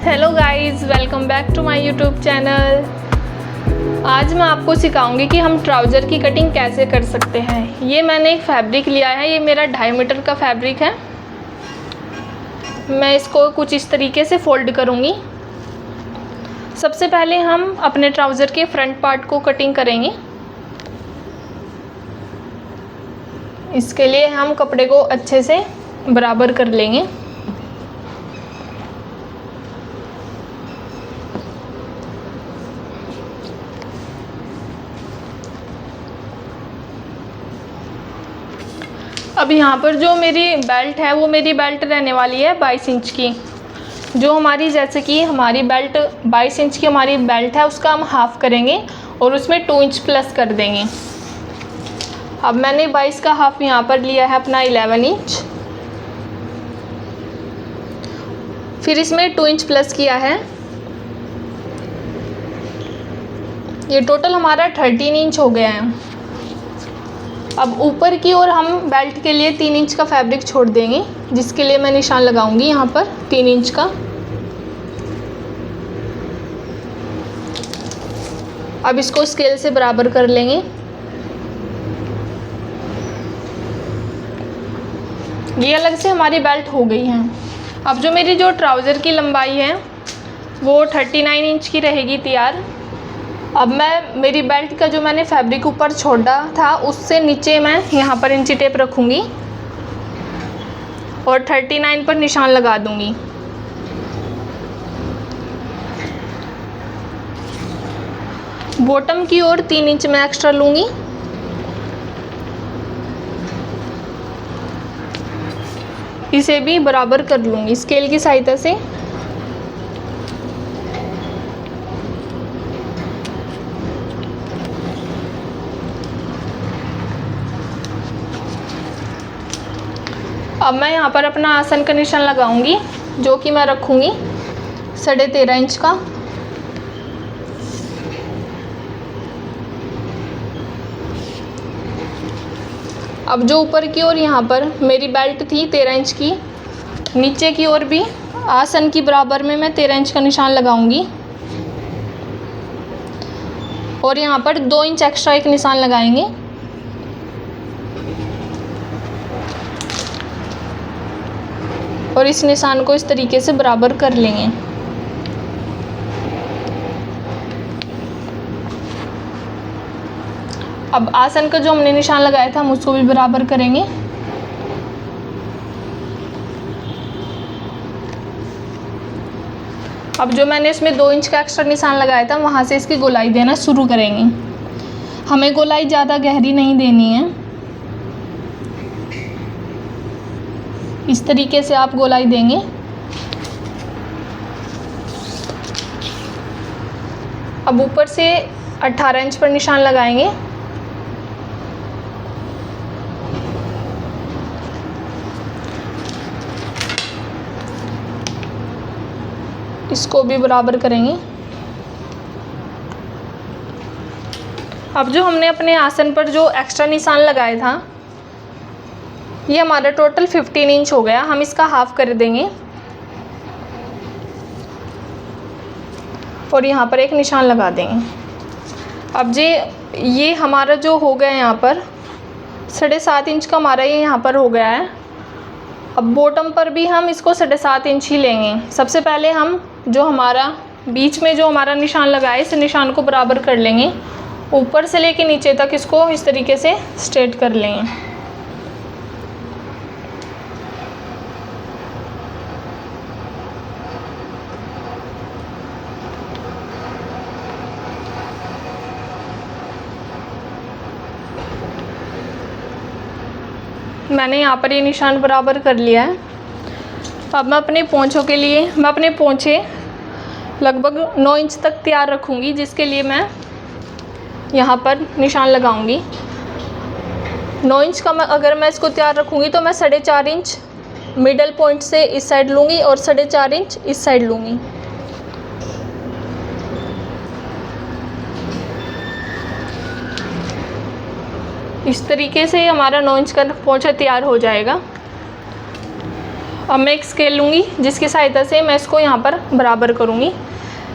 Hello guys, welcome back to my YouTube channel. आज मैं आपको सिखाऊंगी कि हम ट्राउज़र की कटिंग कैसे कर सकते हैं। ये मैंने एक फैब्रिक लिया है, ये मेरा 2.5 मीटर का फैब्रिक है। मैं इसको कुछ इस तरीके से फोल्ड करूंगी। सबसे पहले हम अपने ट्राउज़र के फ्रंट पार्ट को कटिंग करेंगे। इसके लिए हम कपड़े को अच्छे से बराबर कर लेंगे। अब यहाँ पर जो मेरी बेल्ट है वो मेरी बेल्ट रहने वाली है 22 इंच की। जो हमारी जैसे कि हमारी बेल्ट 22 इंच की हमारी बेल्ट है, उसका हम हाफ़ करेंगे और उसमें 2 इंच प्लस कर देंगे। अब मैंने 22 का हाफ़ यहाँ पर लिया है अपना 11 इंच, फिर इसमें 2 इंच प्लस किया है। ये टोटल हमारा 13 इंच हो गया है। अब ऊपर की ओर हम बेल्ट के लिए 3 इंच का फैब्रिक छोड़ देंगे, जिसके लिए मैं निशान लगाऊंगी यहाँ पर 3 इंच का। अब इसको स्केल से बराबर कर लेंगे। ये अलग से हमारी बेल्ट हो गई है। अब जो मेरी ट्राउज़र की लंबाई है वो 39 इंच की रहेगी तैयार। अब मेरी बेल्ट का जो मैंने फैब्रिक ऊपर छोड़ा था उससे नीचे मैं यहाँ पर इंची टेप रखूँगी और 39 पर निशान लगा दूँगी। बॉटम की ओर 3 इंच मैं एक्स्ट्रा लूँगी। इसे भी बराबर कर लूँगी स्केल की सहायता से। अब मैं यहाँ पर अपना आसन का निशान लगाऊंगी, जो कि मैं रखूँगी 13.5 इंच का। अब जो ऊपर की ओर यहाँ पर मेरी बेल्ट थी 13 इंच की, नीचे की ओर भी आसन की बराबर में मैं 13 इंच का निशान लगाऊंगी और यहाँ पर 2 इंच एक्स्ट्रा एक निशान लगाएंगे। और इस निशान को इस तरीके से बराबर कर लेंगे। अब आसन का जो हमने निशान लगाया था हम उसको भी बराबर करेंगे। अब जो मैंने इसमें 2 इंच का एक्स्ट्रा निशान लगाया था वहाँ से इसकी गोलाई देना शुरू करेंगे। हमें गोलाई ज़्यादा गहरी नहीं देनी है, इस तरीके से आप गोलाई देंगे। अब ऊपर से 18 इंच पर निशान लगाएंगे। इसको भी बराबर करेंगे। अब जो हमने अपने आसन पर जो एक्स्ट्रा निशान लगाया था ये हमारा टोटल 15 इंच हो गया। हम इसका हाफ़ कर देंगे और यहाँ पर एक निशान लगा देंगे। अब ये हमारा जो हो गया यहाँ पर 7.5 इंच का हमारा ये यहाँ पर हो गया है। अब बॉटम पर भी हम इसको 7.5 इंच ही लेंगे। सबसे पहले हम जो हमारा बीच में जो हमारा निशान लगा है इस निशान को बराबर कर लेंगे। ऊपर से लेके नीचे तक इसको इस तरीके से स्ट्रेट कर लेंगे। मैंने यहाँ पर ये निशान बराबर कर लिया है। अब मैं अपने पोंछों के लिए अपने पोंछे लगभग 9 इंच तक तैयार रखूँगी, जिसके लिए मैं यहाँ पर निशान लगाऊँगी। 9 इंच का अगर मैं इसको तैयार रखूँगी तो मैं 4.5 इंच मिडल पॉइंट से इस साइड लूँगी और 4.5 इंच इस साइड लूँगी। इस तरीके से हमारा 9 इंच का पोंछा तैयार हो जाएगा। अब मैं एक स्केल लूँगी जिसकी सहायता से मैं इसको यहाँ पर बराबर करूँगी।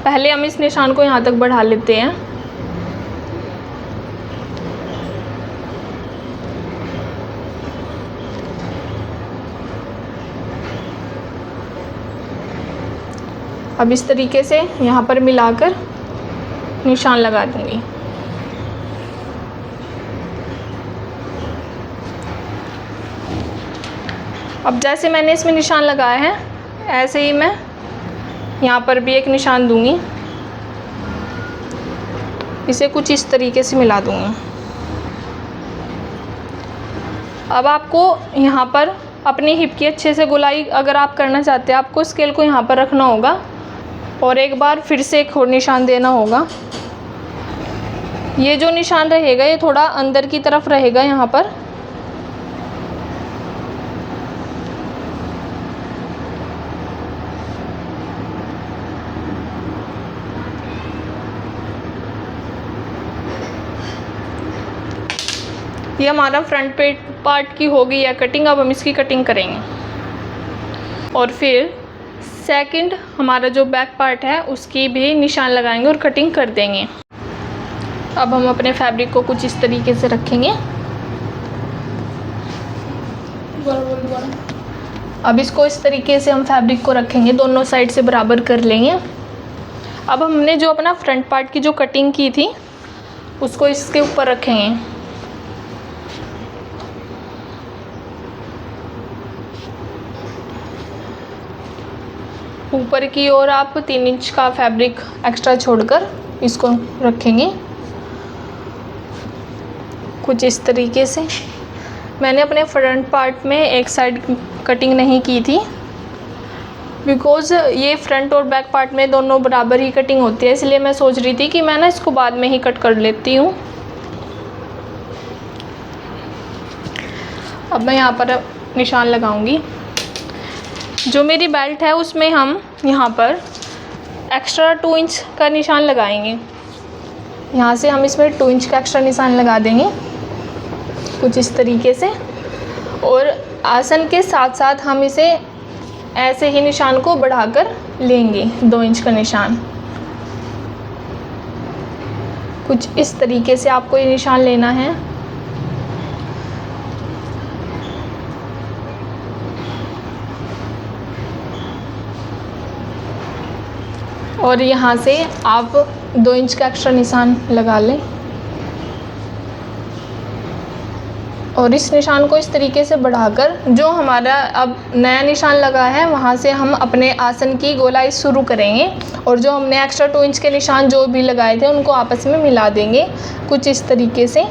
पहले हम इस निशान को यहाँ तक बढ़ा लेते हैं। अब इस तरीके से यहाँ पर मिलाकर निशान लगा दूँगी। अब जैसे मैंने इसमें निशान लगाया है ऐसे ही मैं यहाँ पर भी एक निशान दूँगी। इसे कुछ इस तरीके से मिला दूँगी। अब आपको यहाँ पर अपनी हिप की अच्छे से गोलाई अगर आप करना चाहते हैं, आपको स्केल को यहाँ पर रखना होगा और एक बार फिर से एक और निशान देना होगा। ये जो निशान रहेगा ये थोड़ा अंदर की तरफ रहेगा यहाँ पर। ये हमारा फ्रंट पार्ट की हो गई है कटिंग। अब हम इसकी कटिंग करेंगे और फिर सेकंड हमारा जो बैक पार्ट है उसकी भी निशान लगाएंगे और कटिंग कर देंगे। अब हम अपने फैब्रिक को कुछ इस तरीके से रखेंगे। अब इसको इस तरीके से हम फैब्रिक को रखेंगे, दोनों साइड से बराबर कर लेंगे। अब हमने जो अपना फ्रंट पार्ट की जो कटिंग की थी उसको इसके ऊपर रखेंगे। ऊपर की ओर आप 3 इंच का फैब्रिक एक्स्ट्रा छोड़कर इसको रखेंगे कुछ इस तरीके से। मैंने अपने फ्रंट पार्ट में एक साइड कटिंग नहीं की थी बिकॉज़ ये फ्रंट और बैक पार्ट में दोनों बराबर ही कटिंग होती है, इसलिए मैं सोच रही थी कि मैं ना इसको बाद में ही कट कर लेती हूँ। अब मैं यहाँ पर निशान लगाऊंगी। जो मेरी बेल्ट है उसमें हम यहाँ पर एक्स्ट्रा 2 इंच का निशान लगाएंगे। यहाँ से हम इसमें 2 इंच का एक्स्ट्रा निशान लगा देंगे कुछ इस तरीके से, और आसन के साथ साथ हम इसे ऐसे ही निशान को बढ़ाकर लेंगे 2 इंच का निशान। कुछ इस तरीके से आपको ये निशान लेना है। और यहाँ से आप 2 इंच का एक्स्ट्रा निशान लगा लें और इस निशान को इस तरीके से बढ़ाकर जो हमारा अब नया निशान लगा है वहाँ से हम अपने आसन की गोलाई शुरू करेंगे और जो हमने एक्स्ट्रा 2 इंच के निशान जो भी लगाए थे उनको आपस में मिला देंगे कुछ इस तरीके से।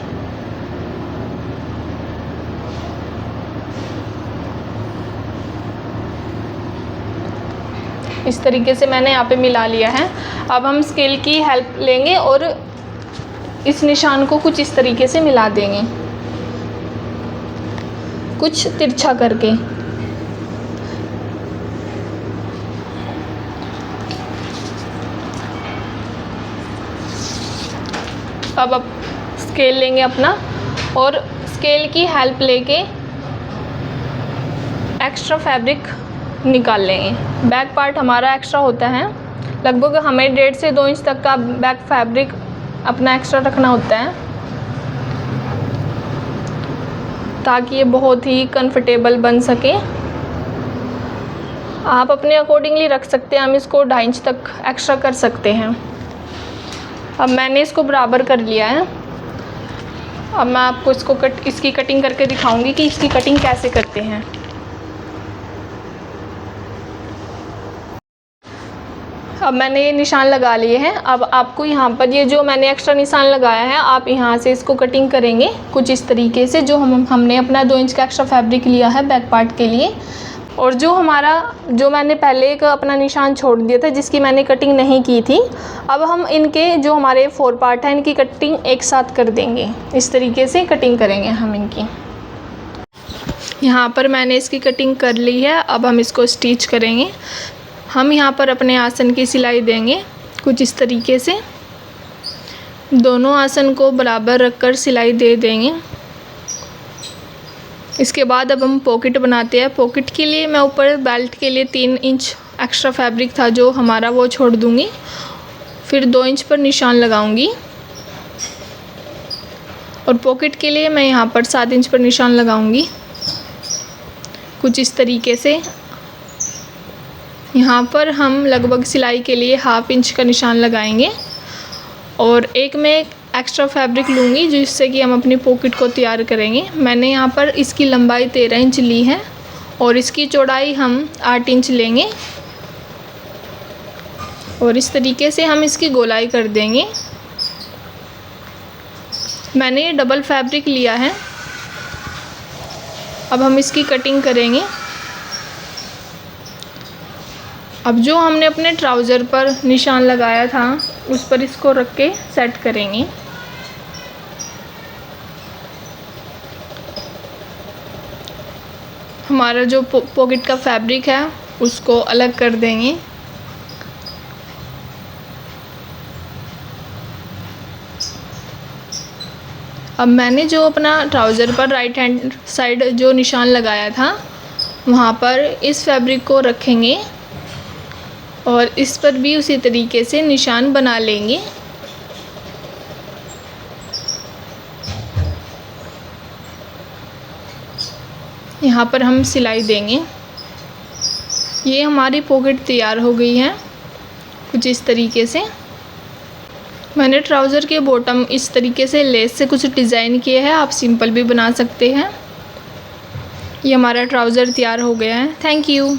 इस तरीके से मैंने यहाँ पे मिला लिया है। अब हम स्केल की हेल्प लेंगे और इस निशान को कुछ इस तरीके से मिला देंगे कुछ तिरछा करके। अब स्केल लेंगे अपना और स्केल की हेल्प लेके एक्स्ट्रा फैब्रिक निकाल लेंगे। बैक पार्ट हमारा एक्स्ट्रा होता है, लगभग हमें 1.5 से 2 इंच तक का बैक फैब्रिक अपना एक्स्ट्रा रखना होता है ताकि ये बहुत ही कंफर्टेबल बन सके। आप अपने अकॉर्डिंगली रख सकते हैं, हम इसको 2.5 इंच तक एक्स्ट्रा कर सकते हैं। अब मैंने इसको बराबर कर लिया है। अब मैं आपको इसकी कटिंग करके दिखाऊंगी कि इसकी कटिंग कैसे करते हैं। अब मैंने ये निशान लगा लिए हैं। अब आपको यहाँ पर ये जो मैंने एक्स्ट्रा निशान लगाया है आप यहाँ से इसको कटिंग करेंगे कुछ इस तरीके से। जो हमने अपना 2 इंच का एक्स्ट्रा फैब्रिक लिया है बैक पार्ट के लिए, और जो मैंने पहले एक अपना निशान छोड़ दिया था जिसकी मैंने कटिंग नहीं की थी, अब हम इनके जो हमारे 4 पार्ट हैं इनकी कटिंग एक साथ कर देंगे। इस तरीके से कटिंग करेंगे हम इनकी। यहाँ पर मैंने इसकी कटिंग कर ली है। अब हम इसको स्टिच करेंगे। हम यहाँ पर अपने आसन की सिलाई देंगे कुछ इस तरीके से। दोनों आसन को बराबर रखकर सिलाई दे देंगे। इसके बाद अब हम पॉकेट बनाते हैं। पॉकेट के लिए मैं ऊपर बेल्ट के लिए 3 इंच एक्स्ट्रा फैब्रिक था जो हमारा, वो छोड़ दूँगी। फिर 2 इंच पर निशान लगाऊंगी और पॉकेट के लिए मैं यहाँ पर 7 इंच पर निशान लगाऊंगी। कुछ इस तरीके से यहाँ पर हम लगभग सिलाई के लिए 1/2 इंच का निशान लगाएंगे और एक मैं एक्स्ट्रा फैब्रिक लूँगी जिससे कि हम अपनी पॉकेट को तैयार करेंगे। मैंने यहाँ पर इसकी लंबाई 13 इंच ली है और इसकी चौड़ाई हम 8 इंच लेंगे और इस तरीके से हम इसकी गोलाई कर देंगे। मैंने ये डबल फैब्रिक लिया है। अब हम इसकी कटिंग करेंगे। अब जो हमने अपने ट्राउज़र पर निशान लगाया था उस पर इसको रख के सेट करेंगे। हमारा जो पॉकेट का फैब्रिक है उसको अलग कर देंगे। अब मैंने जो अपना ट्राउज़र पर राइट हैंड साइड जो निशान लगाया था वहाँ पर इस फैब्रिक को रखेंगे और इस पर भी उसी तरीके से निशान बना लेंगे। यहाँ पर हम सिलाई देंगे। ये हमारी पॉकेट तैयार हो गई है कुछ इस तरीके से। मैंने ट्राउज़र के बॉटम इस तरीके से लेस से कुछ डिज़ाइन किए हैं, आप सिंपल भी बना सकते हैं। ये हमारा ट्राउज़र तैयार हो गया है। Thank you.